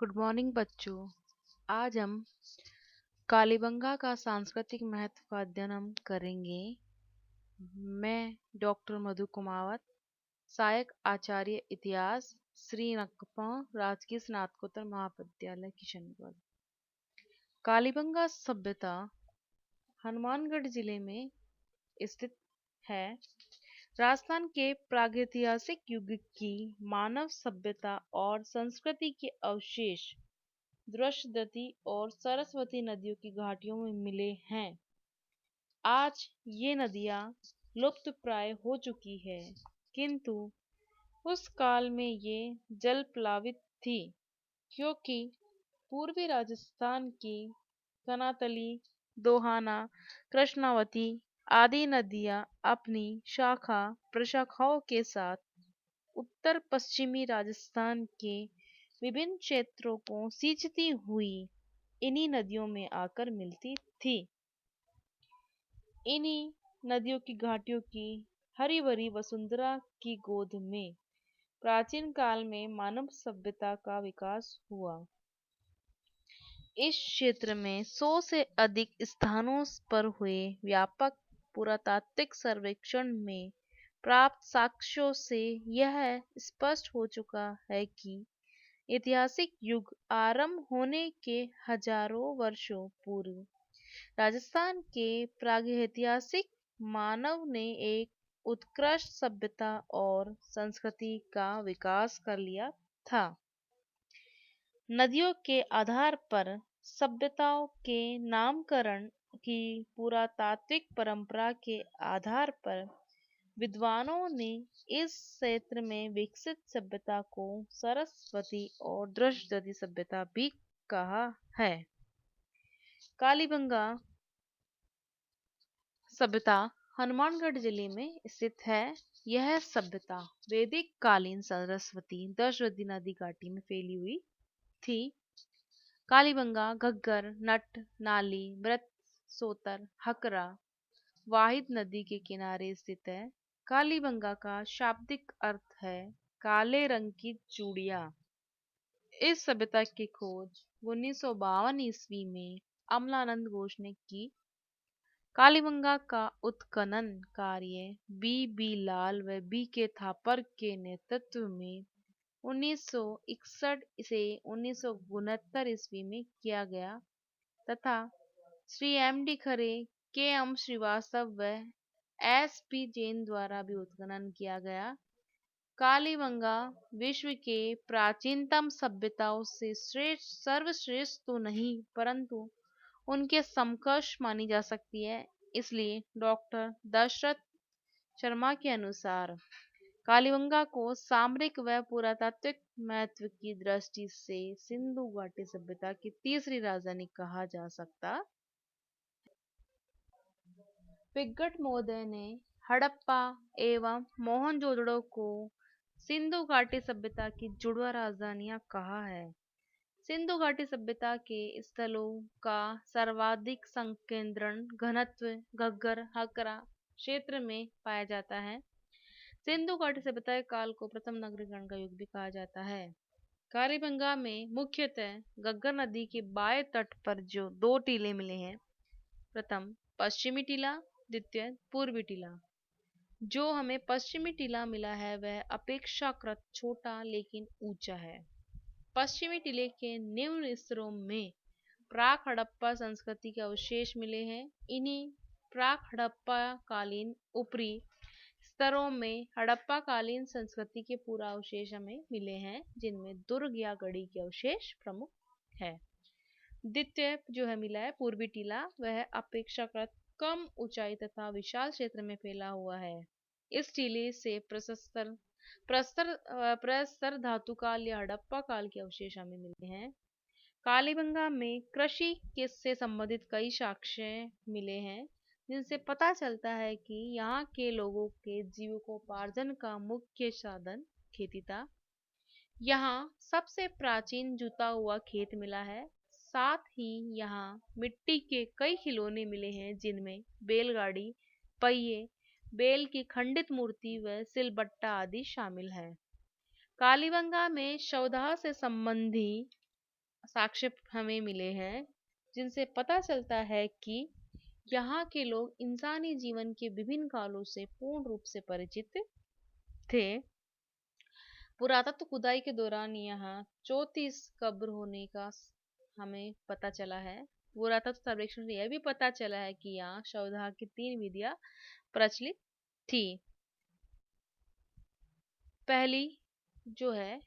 Good morning बच्चों। आज हम कालीबंगा का सांस्कृतिक महत्व का अध्ययन हम करेंगे। मैं डॉक्टर मधु कुमावत, सहायक आचार्य इतिहास, श्री नकपा राजकीय स्नातकोत्तर महाविद्यालय किशनगढ़। कालीबंगा सभ्यता हनुमानगढ़ जिले में स्थित है। राजस्थान के प्रागैतिहासिक युग की मानव सभ्यता और संस्कृति के अवशेष दृश्यदती और सरस्वती नदियों की घाटियों में मिले हैं। आज ये नदियां लुप्त प्राय हो चुकी है, किंतु उस काल में ये जल प्लावित थी, क्योंकि पूर्वी राजस्थान की कनातली, दोहाना, कृष्णावती आदि नदियां अपनी शाखा प्रशाखाओं के साथ उत्तर पश्चिमी राजस्थान के विभिन्न क्षेत्रों को सींचती हुई इन्हीं नदियों में आकर मिलती थी। इन्हीं नदियों की घाटियों की हरी भरी वसुंधरा की गोद में प्राचीन काल में मानव सभ्यता का विकास हुआ। इस क्षेत्र में 100 से अधिक स्थानों पर हुए व्यापक पुरातात्विक सर्वेक्षण में प्राप्त साक्ष्यों से यह स्पष्ट हो चुका है कि ऐतिहासिक युग आरंभ होने के हजारों वर्षों पूर्व राजस्थान के प्रागैतिहासिक मानव ने एक उत्कृष्ट सभ्यता और संस्कृति का विकास कर लिया था। नदियों के आधार पर सभ्यताओं के नामकरण की पुरातात्विक परंपरा के आधार पर विद्वानों ने इस क्षेत्र में विकसित सभ्यता को सरस्वती और दृश्यदती सभ्यता भी कहा है। कालीबंगा सभ्यता हनुमानगढ़ जिले में स्थित है। यह सभ्यता वैदिक कालीन सरस्वती दृश्यवती नदी घाटी में फैली हुई थी। कालीबंगा घग्गर, नट, नाली, मृत, सोतर, हकरा वाहिद नदी के किनारे स्थित है। कालीबंगा का शाब्दिक अर्थ है काले रंग की चूड़ियां। इस सभ्यता की खोज 1952 ईस्वी में अमलानंद घोष ने की। कालीबंगा का उत्खनन कार्य बी लाल व बी के थापर के नेतृत्व में 1961 से 1969 ईस्वी में किया गया तथा श्री M.D. खरे, K.M. श्रीवास्तव व S.P. जैन द्वारा भी उत्खनन किया गया। कालीबंगा विश्व के प्राचीनतम सभ्यताओं से सर्वश्रेष्ठ तो नहीं, परंतु उनके समकक्ष मानी जा सकती है। इसलिए डॉक्टर दशरथ शर्मा के अनुसार कालीबंगा को सामरिक व पुरातात्विक महत्व की दृष्टि से सिंधु घाटी सभ्यता की तीसरी राजधानी कहा जा सकता। पिग्गट महोदय ने हड़प्पा एवं मोहनजोदड़ो को सिंधु घाटी सभ्यता की जुड़वा राजधानियां कहा है। सिंधु घाटी सभ्यता के स्थलों का सर्वाधिक संकेंद्रण घनत्व घग्गर हकरा क्षेत्र में पाया जाता है। सिंधु घाटी सभ्यता के काल को प्रथम नगरीकरण का युग भी कहा जाता है। कालीबंगा में मुख्यतः घग्गर नदी के बाएं तट पर जो दो टीले मिले हैं, प्रथम पश्चिमी टीला, द्वितीय पूर्वी टीला। जो हमें पश्चिमी टीला मिला है वह अपेक्षाकृत छोटा लेकिन ऊंचा है। पश्चिमी टीले के निम्न स्तरों में प्राक हड़प्पा संस्कृति के अवशेष मिले हैं। इन्हीं प्राक हड़प्पा कालीन ऊपरी स्तरों में हड़प्पा कालीन संस्कृति के पूरा अवशेष हमें मिले हैं, जिनमें दुर्ग या गढ़ी के अवशेष प्रमुख है। द्वितीय जो है मिला है पूर्वी टीला, वह अपेक्षाकृत कम ऊंचाई तथा विशाल क्षेत्र में फैला हुआ है। इस टीले से प्रस्तर धातु काल या हड़प्पा काल के अवशेष हमें मिलते हैं। कालीबंगा में कृषि से संबंधित कई साक्ष्य मिले हैं, जिनसे पता चलता है कि यहाँ के लोगों के जीविकोपार्जन का मुख्य साधन खेती था। यहाँ सबसे प्राचीन जुता हुआ खेत मिला है। साथ ही यहाँ मिट्टी के कई खिलौने मिले हैं, जिनमें बैलगाड़ी, पहिए, बैल की खंडित मूर्ति व सिलबट्टा आदि शामिल है। कालीबंगा में शवदाह से संबंधी साक्ष्य हमें मिले हैं जिनसे पता चलता है कि यहाँ के लोग इंसानी जीवन के विभिन्न कालों से पूर्ण रूप से परिचित थे। पुरातत्व खुदाई के दौरान यहाँ 34 कब्र होने का हमें पता चला है। पुरातत्व सर्वेक्षण से यह भी पता चला है कि यहाँ शवदाह की 3 विधियां प्रचलित थी। पहली जो है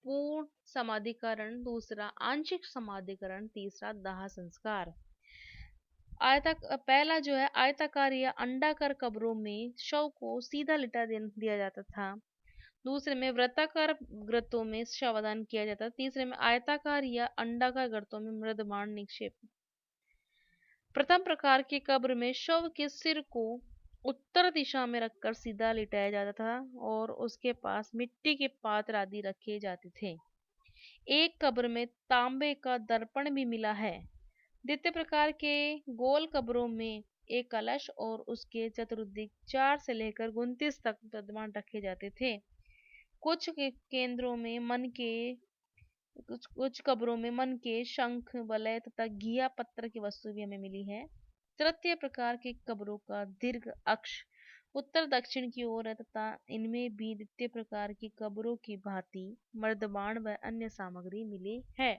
पूर्ण समाधिकरण, दूसरा आंशिक समाधिकरण, तीसरा दाह संस्कार। पहला जो है आयताकार या अंडाकार कब्रों में शव को सीधा लिटा दिया जाता था। दूसरे में वृत्ताकार गर्तों में शवदान किया जाता था। तीसरे में आयताकार या अंडाकार गर्तों में मृदमाण निक्षेप। प्रथम प्रकार की कब्र में शव के सिर को उत्तर दिशा में रखकर सीधा लिटाया जाता था और उसके पास मिट्टी के पात्र आदि रखे जाते थे। एक कब्र में तांबे का दर्पण भी मिला है। द्वितीय प्रकार के गोल कब्रों में एक कलश और उसके चतुर्दिक 4 से लेकर 29 तक पद्मान रखे जाते थे। कुछ केंद्रों में कुछ कब्रों में मन के शंख, वलय तथा घिया पत्थर की वस्तु भी हमें मिली है। तृतीय प्रकार के कब्रों का दीर्घ अक्ष उत्तर दक्षिण की ओर है तथा इनमें भी द्वितीय प्रकार की कब्रों की भांति मर्दबाण व अन्य सामग्री मिली है,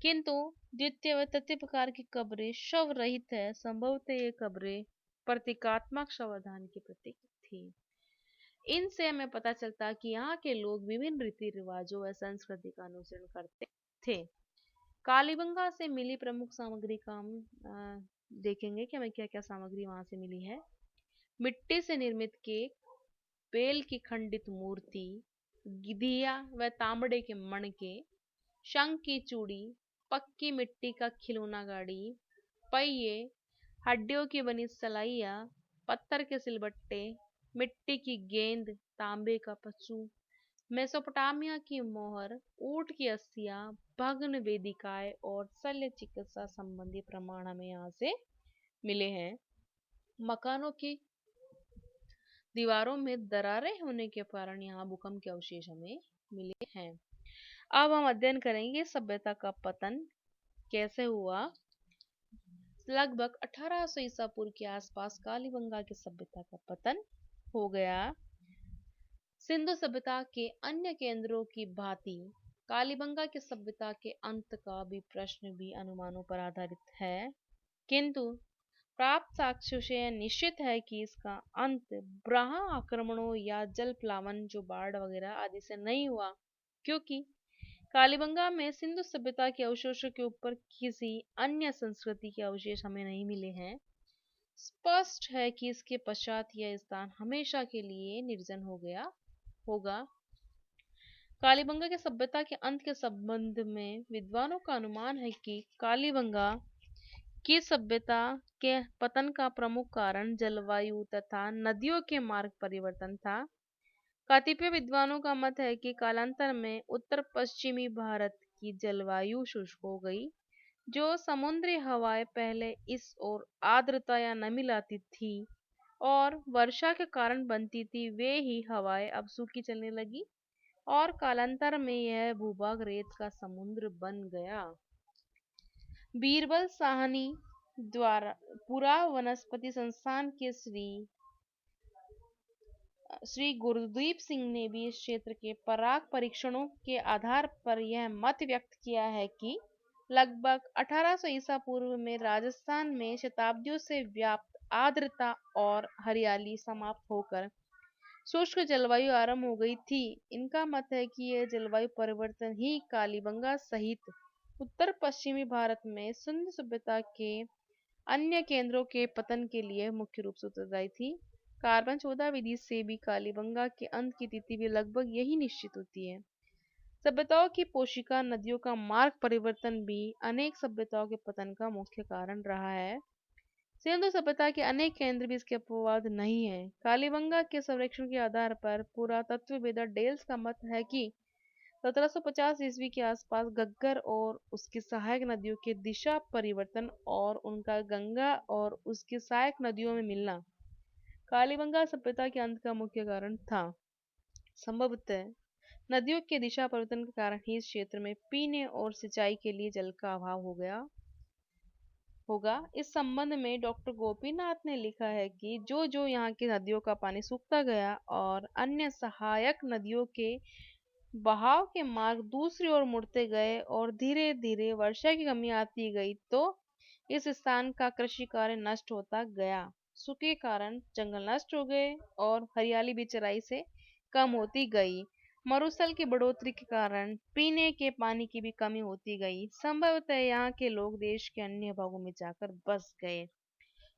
किंतु द्वितीय व तृतीय प्रकार की कब्रें शव रहित है। संभवतः ये कब्रें प्रतीकात्मक शवदान की प्रतीक थी। इनसे हमें पता चलता कि यहाँ के लोग विभिन्न रीति रिवाजों व संस्कृति का अनुसरण करते थे। कालीबंगा से मिली प्रमुख सामग्री का हम देखेंगे कि हमें क्या क्या सामग्री वहां से मिली है। मिट्टी से निर्मित केक, बेल की खंडित मूर्ति, गिधिया व तांबड़े के मणके, शंख की चूड़ी, पक्की मिट्टी का खिलौना गाड़ी, पहिए, हड्डियों की बनी सलाइया, पत्थर के सिलबट्टे, मिट्टी की गेंद, तांबे का पच्चू, मेसोपोटामिया की मोहर, ऊंट की अस्थियां, भग्न वेदिकाएं और शल्य चिकित्सा संबंधी प्रमाण हमें यहाँ से मिले हैं। मकानों की दीवारों में दरारें होने के कारण यहाँ भूकंप के अवशेष हमें मिले हैं। अब हम अध्ययन करेंगे सभ्यता का पतन कैसे हुआ। लगभग 1800 ईसा पूर्व के आसपास कालीबंगा की सभ्यता का पतन हो गया। सिंधु सभ्यता के अन्य केंद्रों की भांति कालीबंगा की सभ्यता के अंत का भी प्रश्न भी अनुमानों पर आधारित है, किंतु प्राप्त साक्ष्यों से यह निश्चित है कि इसका अंत ब्रहा आक्रमणों या जल प्लावन जो बाढ़ वगैरह आदि से नहीं हुआ, क्योंकि कालीबंगा में सिंधु सभ्यता के अवशेषों के ऊपर किसी अन्य संस्कृति के अवशेष हमें नहीं मिले हैं। स्पष्ट है कि इसके पश्चात यह स्थान हमेशा के लिए निर्जन हो गया होगा। कालीबंगा के सभ्यता के अंत के संबंध में विद्वानों का अनुमान है कि कालीबंगा की सभ्यता के पतन का प्रमुख कारण जलवायु तथा नदियों के मार्ग परिवर्तन था। कतिपय विद्वानों का मत है कि कालांतर में उत्तर पश्चिमी भारत की जलवायु शुष्क हो गई। जो समुद्री हवाएं पहले इस ओर आर्द्रता या नमी लाती थी और वर्षा के कारण बनती थी, वे ही हवाएं अब सूखी चलने लगी और कालांतर में यह भूभाग रेत का समुद्र बन गया। बीरबल साहनी द्वारा पुरा वनस्पति संस्थान के श्री गुरदीप सिंह ने भी इस क्षेत्र के पराग परीक्षणों के आधार पर यह मत व्यक्त किया है कि लगभग 1800 ईसा पूर्व में राजस्थान में शताब्दियों से व्याप्त आर्द्रता और हरियाली समाप्त होकर शुष्क जलवायु आरंभ हो गई थी। इनका मत है कि यह जलवायु परिवर्तन ही कालीबंगा सहित उत्तर पश्चिमी भारत में सिंधु सभ्यता के अन्य केंद्रों के पतन के लिए मुख्य रूप से उत्तरदायी थी। कार्बन 14 विधि से भी कालीबंगा के अंत की तिथि भी लगभग यही निश्चित होती है। सभ्यताओं की पोशिका नदियों का मार्ग परिवर्तन भी अनेक सभ्यताओं के पतन का मुख्य कारण रहा है। सिंधु सभ्यता के अनेक केंद्र भी इसके अपवाद नहीं है। कालीबंगा के सर्वेक्षण के आधार पर पुरातत्ववेत्ता डेल्स का मत है कि 1750 ईस्वी के आसपास घग्गर और उसकी सहायक नदियों के दिशा परिवर्तन और उनका गंगा और उसकी सहायक नदियों में मिलना कालीबंगा सभ्यता के अंत का मुख्य कारण था। संभवतः नदियों के दिशा परिवर्तन के कारण ही इस क्षेत्र में पीने और सिंचाई के लिए जल का अभाव हो गया होगा। इस संबंध में डॉक्टर गोपीनाथ ने लिखा है कि जो जो यहाँ की नदियों का पानी सूखता गया और अन्य सहायक नदियों के बहाव के मार्ग दूसरी ओर मुड़ते गए और धीरे धीरे वर्षा की कमी आती गई, तो इस स्थान का कृषि कार्य नष्ट होता गया। सूखे के कारण जंगल नष्ट हो गए और हरियाली भी चराई से कम होती गई। मरुस्थल की बढ़ोतरी के कारण पीने के पानी की भी कमी होती गई। संभवतः यहाँ के लोग देश के अन्य भागों में जाकर बस गए।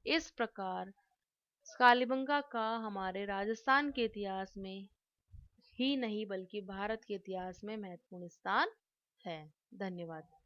इस प्रकार कालीबंगा का हमारे राजस्थान के इतिहास में ही नहीं बल्कि भारत के इतिहास में महत्वपूर्ण स्थान है। धन्यवाद।